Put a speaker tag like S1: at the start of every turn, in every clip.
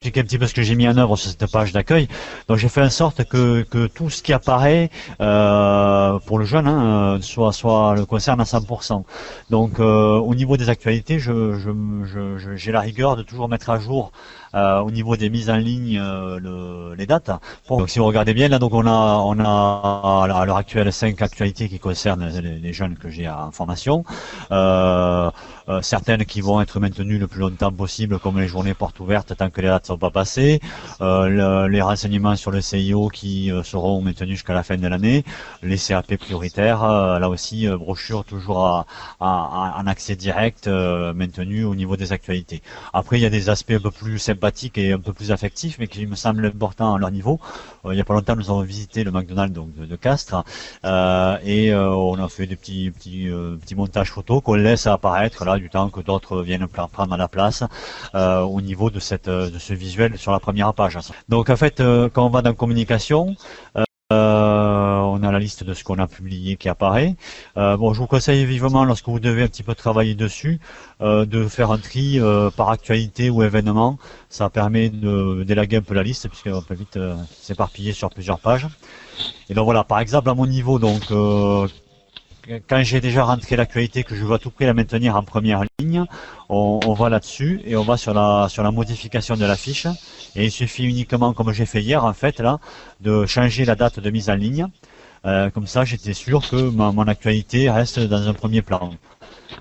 S1: un petit peu ce que j'ai mis en œuvre sur cette page d'accueil. Donc j'ai fait en sorte que tout ce qui apparaît pour le jeune soit le concerne à 100%. Donc au niveau des actualités, j'ai la rigueur de toujours mettre à jour au niveau des mises en ligne les dates. Donc si vous regardez bien là, donc on a à l'heure actuelle 5 actualités qui concernent les jeunes que j'ai en formation. Certaines qui vont être maintenues le plus longtemps possible, comme les journées portes ouvertes tant que les dates ne sont pas passées, les renseignements sur le CIO qui seront maintenus jusqu'à la fin de l'année, les CAP prioritaires, là aussi brochure toujours en accès direct maintenue au niveau des actualités. Après il y a des aspects un peu plus sympathiques et un peu plus affectifs, mais qui me semblent importants à leur niveau. Il n'y a pas longtemps nous avons visité le McDonald's donc, de Castres et on a fait des petits montages photos qu'on laisse apparaître là du temps que d'autres viennent prendre la place au niveau de ce visuel sur la première page. Donc en fait, quand on va dans communication, on a la liste de ce qu'on a publié qui apparaît. Bon, je vous conseille vivement, lorsque vous devez un petit peu travailler dessus, de faire un tri par actualité ou événement. Ça permet d'élaguer un peu la liste, puisqu'on peut vite s'éparpiller sur plusieurs pages. Et donc voilà, par exemple, à mon niveau, donc quand j'ai déjà rentré l'actualité, que je veux à tout prix la maintenir en première ligne, on va là-dessus et on va sur la modification de la fiche. Et il suffit uniquement, comme j'ai fait hier en fait là, de changer la date de mise en ligne. Comme ça, j'étais sûr que mon actualité reste dans un premier plan.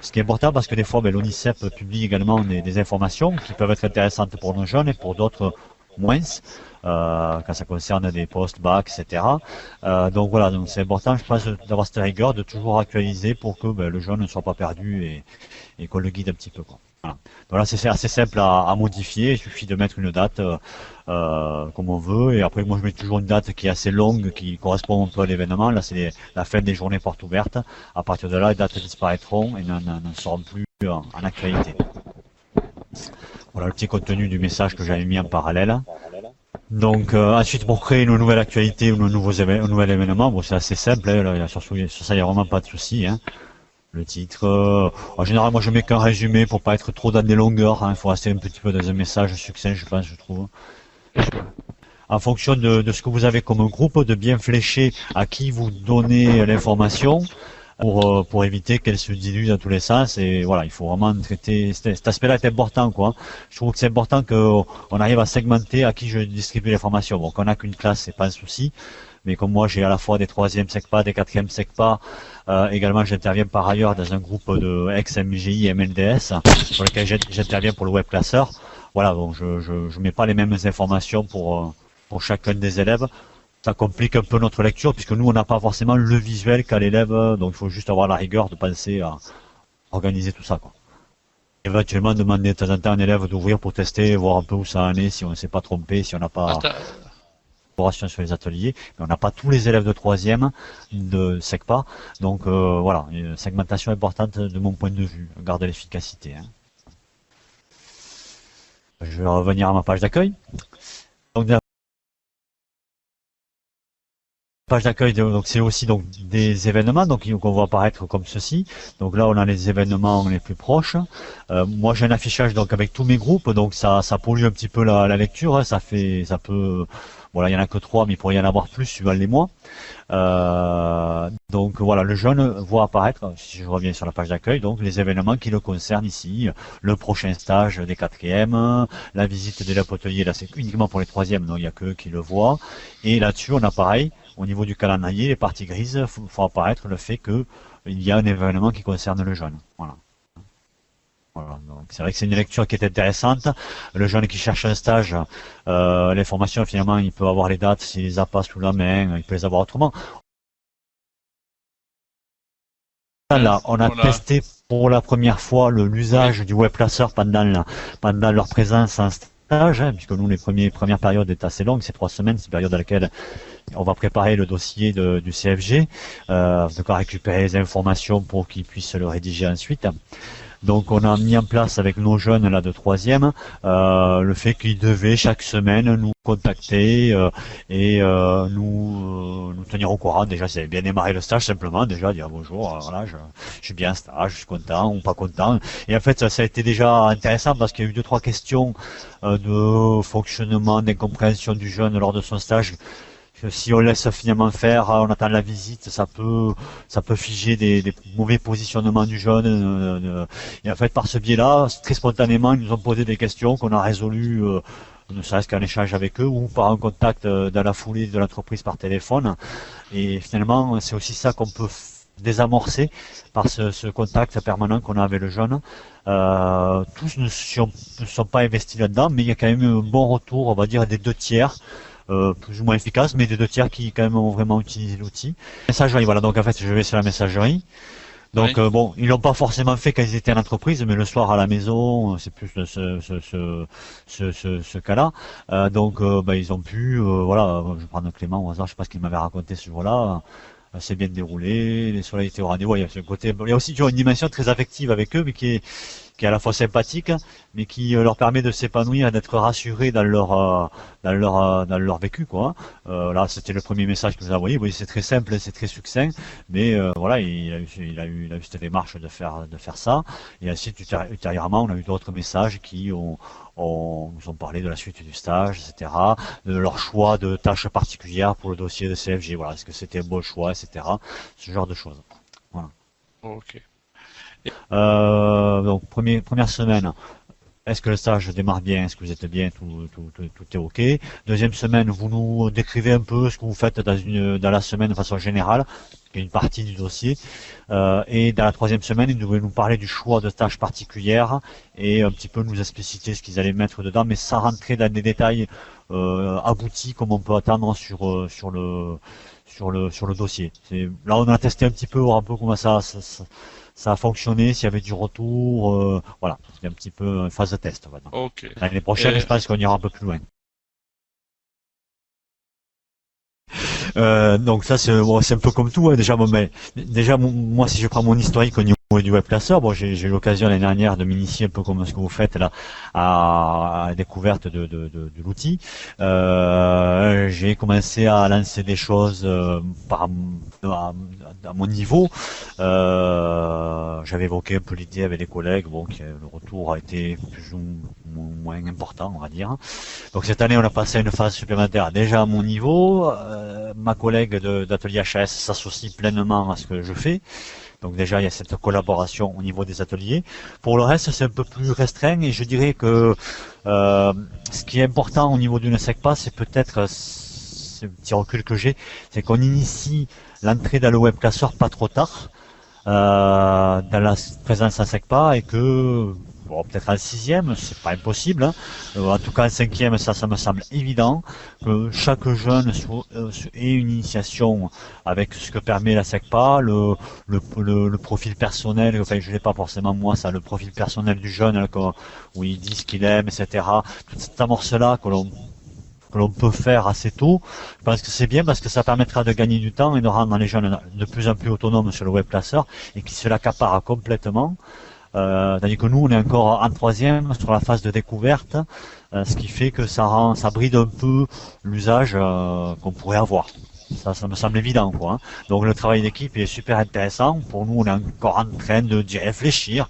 S1: Ce qui est important parce que des fois, l'ONICEP publie également des informations qui peuvent être intéressantes pour nos jeunes et pour d'autres moins. Quand ça concerne des postes, bacs, etc. Donc voilà, donc c'est important, je pense, d'avoir cette rigueur, de toujours actualiser pour que le jeune ne soit pas perdu et qu'on le guide un petit peu, quoi. Voilà. Donc là, c'est assez simple à modifier, il suffit de mettre une date comme on veut, et après moi je mets toujours une date qui est assez longue, qui correspond un peu à l'événement. Là c'est la fin des journées portes ouvertes. À partir de là, les dates disparaîtront et ne seront plus en actualité. Voilà le petit contenu du message que j'avais mis en parallèle. Donc ensuite pour créer une nouvelle actualité ou un nouvel événement, bon c'est assez simple, là, sur ça il n'y a vraiment pas de souci. Le titre, en général moi je mets qu'un résumé pour pas être trop dans des longueurs, il faut rester un petit peu dans un message succinct je trouve. En fonction de ce que vous avez comme groupe, de bien flécher à qui vous donnez l'information pour éviter qu'elle se dilue dans tous les sens. Et voilà, il faut vraiment traiter cet aspect-là est important, quoi. Je trouve que c'est important qu'on arrive à segmenter à qui je distribue l'information. Bon, qu'on n'a qu'une classe, c'est pas un souci. Mais comme moi, j'ai à la fois des 3e SECPA, des 4e SECPA, également j'interviens par ailleurs dans un groupe de ex-MGI et MLDS, pour lequel j'interviens pour le web classeur. Voilà, donc je mets pas les mêmes informations pour chacun des élèves. Ça complique un peu notre lecture, puisque nous, on n'a pas forcément le visuel qu'a l'élève, donc il faut juste avoir la rigueur de penser à organiser tout ça, quoi. Éventuellement, demander de temps en temps à un élève d'ouvrir pour tester, voir un peu où ça en est, si on ne s'est pas trompé, si on n'a pas sur les ateliers, mais on n'a pas tous les élèves de 3e de SECPA, donc voilà, une segmentation importante de mon point de vue, garde l'efficacité. Je vais revenir à ma page d'accueil. Donc page d'accueil, donc c'est aussi donc des événements donc on va apparaître comme ceci. Donc là on a les événements les plus proches. Moi j'ai un affichage donc avec tous mes groupes, donc ça pollue un petit peu la lecture. Ça peut, voilà, il y en a que 3, mais il pourrait y en avoir plus suivant les mois. Donc voilà, le jeune voit apparaître, si je reviens sur la page d'accueil, donc les événements qui le concernent ici, le prochain stage des 4e, la visite des labs hôteliers, là c'est uniquement pour les 3e, donc il n'y a que eux qui le voient. Et là-dessus on a pareil, au niveau du calendrier, les parties grises, faut apparaître le fait que il y a un événement qui concerne le jeune. Voilà. Voilà, donc c'est vrai que c'est une lecture qui est intéressante. Le jeune qui cherche un stage, l'information finalement, il peut avoir les dates s'il les a pas sous la main, il peut les avoir autrement. Là, on a testé pour la première fois l'usage du web classeur pendant leur présence en stage, puisque nous les premières périodes est assez longue, c'est 3 semaines, c'est une période dans laquelle on va préparer le dossier du CFG, donc à récupérer les informations pour qu'ils puissent le rédiger ensuite. Donc on a mis en place avec nos jeunes là de troisième le fait qu'ils devaient chaque semaine nous contacter et nous tenir au courant. Déjà, c'est bien démarré le stage simplement, déjà dire bonjour, voilà, je suis bien en stage, je suis content ou pas content. Et en fait, ça a été déjà intéressant parce qu'il y a eu deux trois questions de fonctionnement, d'incompréhension du jeune lors de son stage. Si on laisse finalement faire, on attend la visite, ça peut figer des mauvais positionnements du jeune. Et en fait, par ce biais-là, très spontanément, ils nous ont posé des questions qu'on a résolues, ne serait-ce qu'en échange avec eux ou par un contact dans la foulée de l'entreprise par téléphone. Et finalement, c'est aussi ça qu'on peut désamorcer par ce contact permanent qu'on a avec le jeune. Tous ne sont pas investis là-dedans, mais il y a quand même un bon retour, on va dire, des 2 tiers. Plus ou moins efficace, mais des 2 tiers qui quand même ont vraiment utilisé l'outil. Messagerie, voilà, donc en fait je vais sur la messagerie. Donc
S2: Oui.
S1: bon, ils l'ont pas forcément fait quand ils étaient à l'entreprise, mais le soir à la maison, c'est plus ce cas-là. Ils ont pu, voilà, je vais prendre Clément au hasard, je sais pas ce qu'il m'avait raconté ce jour-là. C'est bien déroulé, les soleils étaient au rendez-vous. Il y a ce côté, il y a aussi toujours une dimension très affective avec eux, mais qui est à la fois sympathique, mais qui leur permet de s'épanouir et d'être rassurés dans leur vécu, quoi. Là, c'était le premier message que vous envoyé. Oui, c'est très simple, c'est très succinct, mais voilà, il a eu cette démarche de faire ça. Et ensuite, ultérieurement, on a eu d'autres messages qui nous ont parlé de la suite du stage, etc., de leur choix de tâches particulières pour le dossier de CFG. Voilà, est-ce que c'était un bon choix, etc. Ce genre de choses. Voilà.
S2: Ok.
S1: Donc première semaine, est-ce que le stage démarre bien? Est-ce que vous êtes bien? Tout est OK. Deuxième semaine, vous nous décrivez un peu ce que vous faites dans la semaine de façon générale, qui est une partie du dossier. Et dans la troisième semaine, ils devaient nous parler du choix de tâches particulières et un petit peu nous expliciter ce qu'ils allaient mettre dedans, mais sans rentrer dans des détails aboutis comme on peut attendre sur le dossier. Là, on a testé un petit peu, voir un peu comment ça a fonctionné, s'il y avait du retour, voilà, c'est un petit peu une phase de test, on va dire.
S2: Ok.
S1: L'année prochaine,
S2: Et,
S1: je pense qu'on ira un peu plus loin. Donc ça, c'est un peu comme tout, hein. Déjà, moi, si je prends mon historique au niveau du web classeur, bon, j'ai eu l'occasion l'année dernière de m'initier un peu comme ce que vous faites là à la découverte de l'outil. J'ai commencé à lancer des choses à mon niveau. J'avais évoqué un peu l'idée avec les collègues, bon, le retour a été plus ou moins important, on va dire. Donc cette année, on a passé à une phase supplémentaire déjà à mon niveau. Ma collègue d'atelier HS s'associe pleinement à ce que je fais. Donc déjà, il y a cette collaboration au niveau des ateliers. Pour le reste, c'est un peu plus restreint et je dirais que ce qui est important au niveau d'une SECPA, c'est peut-être ce petit recul que j'ai, c'est qu'on initie l'entrée dans le web classeur pas trop tard. Dans la présence en SECPA et que bon, peut-être en sixième, c'est pas impossible, hein. En tout cas en cinquième, ça me semble évident que chaque jeune ait une initiation avec ce que permet la SECPA, le profil personnel, enfin je n'ai pas forcément moi ça, le profil personnel du jeune là, où il dit ce qu'il aime, etc. Toute cette amorce-là que l'on peut faire assez tôt, je pense que c'est bien parce que ça permettra de gagner du temps et de rendre les jeunes de plus en plus autonomes sur le web classeur et qui se l'accaparent complètement. Tandis que nous, on est encore en troisième sur la phase de découverte, ce qui fait que ça bride un peu l'usage qu'on pourrait avoir. Ça me semble évident, quoi, hein. Donc le travail d'équipe est super intéressant. Pour nous, on est encore en train d'y réfléchir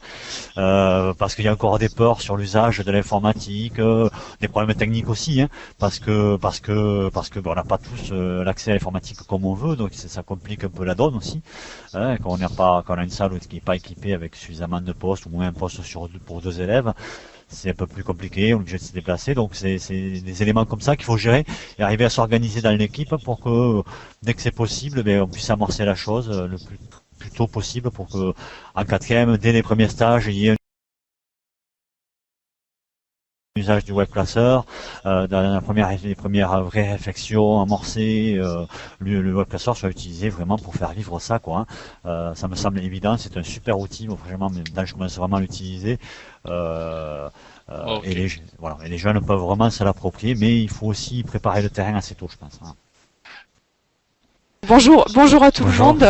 S1: parce qu'il y a encore des peurs sur l'usage de l'informatique, des problèmes techniques aussi, hein, parce que on n'a pas tous l'accès à l'informatique comme on veut, donc ça complique un peu la donne aussi. Hein, quand on a une salle qui n'est pas équipée avec suffisamment de postes ou moins un poste pour 2 élèves, c'est un peu plus compliqué, on est obligé de se déplacer, donc c'est des éléments comme ça qu'il faut gérer et arriver à s'organiser dans l'équipe pour que dès que c'est possible, on puisse amorcer la chose le plus tôt possible pour que en quatrième, dès les premiers stages, il y ait un usage du web classeur, dans les premières vraies réflexions amorcées, le web classeur soit utilisé vraiment pour faire vivre ça, quoi, hein. Ça me semble évident, c'est un super outil, moi, vraiment, maintenant je commence vraiment à l'utiliser.
S2: ok.
S1: Et les jeunes peuvent vraiment se l'approprier, mais il faut aussi préparer le terrain assez tôt, je pense, hein.
S2: Bonjour à tout le
S1: Bonjour.
S2: monde.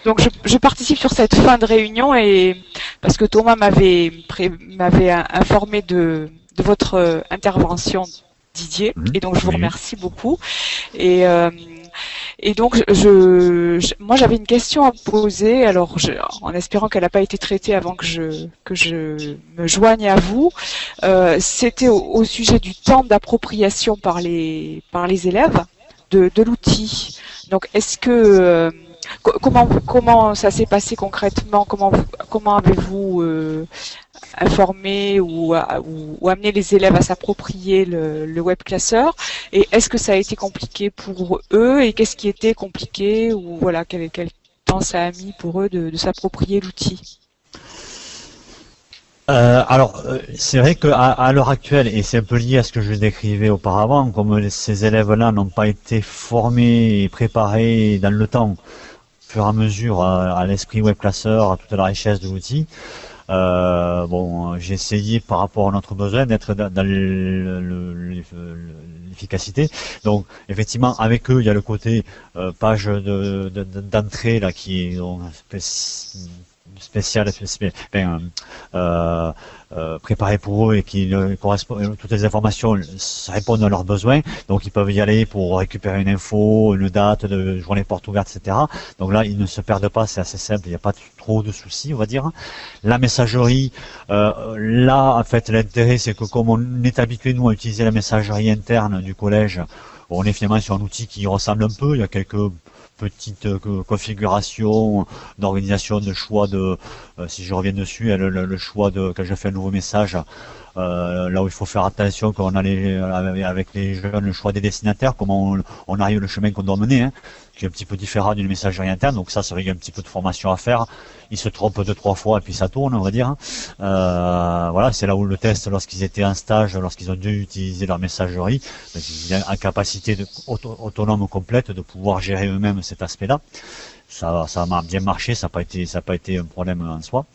S2: Donc je participe sur cette fin de réunion et parce que Thomas m'avait informé de votre intervention, Didier, et donc je vous
S1: Oui.
S2: remercie beaucoup. Et, euh, et donc moi j'avais une question à poser, alors en espérant qu'elle n'a pas été traitée avant que je me joigne à vous. C'était au sujet du temps d'appropriation par les élèves de l'outil. Donc, est-ce que comment ça s'est passé concrètement? Comment avez-vous informé ou amené les élèves à s'approprier le web classeur? Et est-ce que ça a été compliqué pour eux? Et qu'est-ce qui était compliqué? Ou voilà, quel temps ça a mis pour eux de s'approprier l'outil?
S1: C'est vrai qu'à l'heure actuelle, et c'est un peu lié à ce que je décrivais auparavant, comme ces élèves-là n'ont pas été formés et préparés dans le temps, au fur et à mesure, à l'esprit web classeur, à toute la richesse de l'outil. J'ai essayé par rapport à notre besoin d'être dans l'efficacité. Donc, effectivement, avec eux, il y a le côté page d'entrée là qui est spécial, préparé pour eux et qui correspond, toutes les informations répondent à leurs besoins. Donc ils peuvent y aller pour récupérer une info, une date de journée porte ouverte, etc. Donc là, ils ne se perdent pas, c'est assez simple, il n'y a pas trop de soucis, on va dire. La messagerie, là, en fait, l'intérêt, c'est que comme on est habitué, nous, à utiliser la messagerie interne du collège, on est finalement sur un outil qui ressemble un peu, il y a quelques petite configuration d'organisation de choix si je reviens dessus, le choix quand je fais un nouveau message, là où il faut faire attention quand on a avec les jeunes, le choix des destinataires, comment on arrive le chemin qu'on doit mener, hein, qui est un petit peu différent d'une messagerie interne. Donc ça vrai qu'il y a un petit peu de formation à faire. Ils se trompent 2-3 fois et puis ça tourne, on va dire. Voilà, c'est là où le test, lorsqu'ils étaient en stage, lorsqu'ils ont dû utiliser leur messagerie, ils ont en capacité autonome complète de pouvoir gérer eux-mêmes cet aspect-là. Ça a bien marché, ça n'a pas été un problème en soi.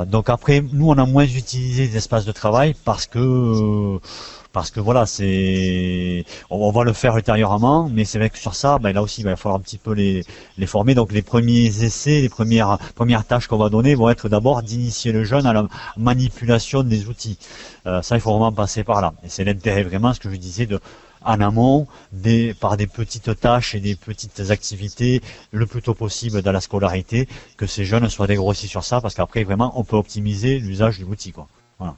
S1: Donc après, nous on a moins utilisé les espaces de travail parce que voilà, on va le faire ultérieurement, mais c'est vrai que sur ça, là aussi, il va falloir un petit peu les former. Donc les premiers essais, les premières tâches qu'on va donner vont être d'abord d'initier le jeune à la manipulation des outils. Ça, il faut vraiment passer par là. Et c'est l'intérêt vraiment, ce que je disais, en amont, par des petites tâches et des petites activités le plus tôt possible dans la scolarité, que ces jeunes soient dégrossis sur ça, parce qu'après vraiment on peut optimiser l'usage de l'outil, quoi. Voilà.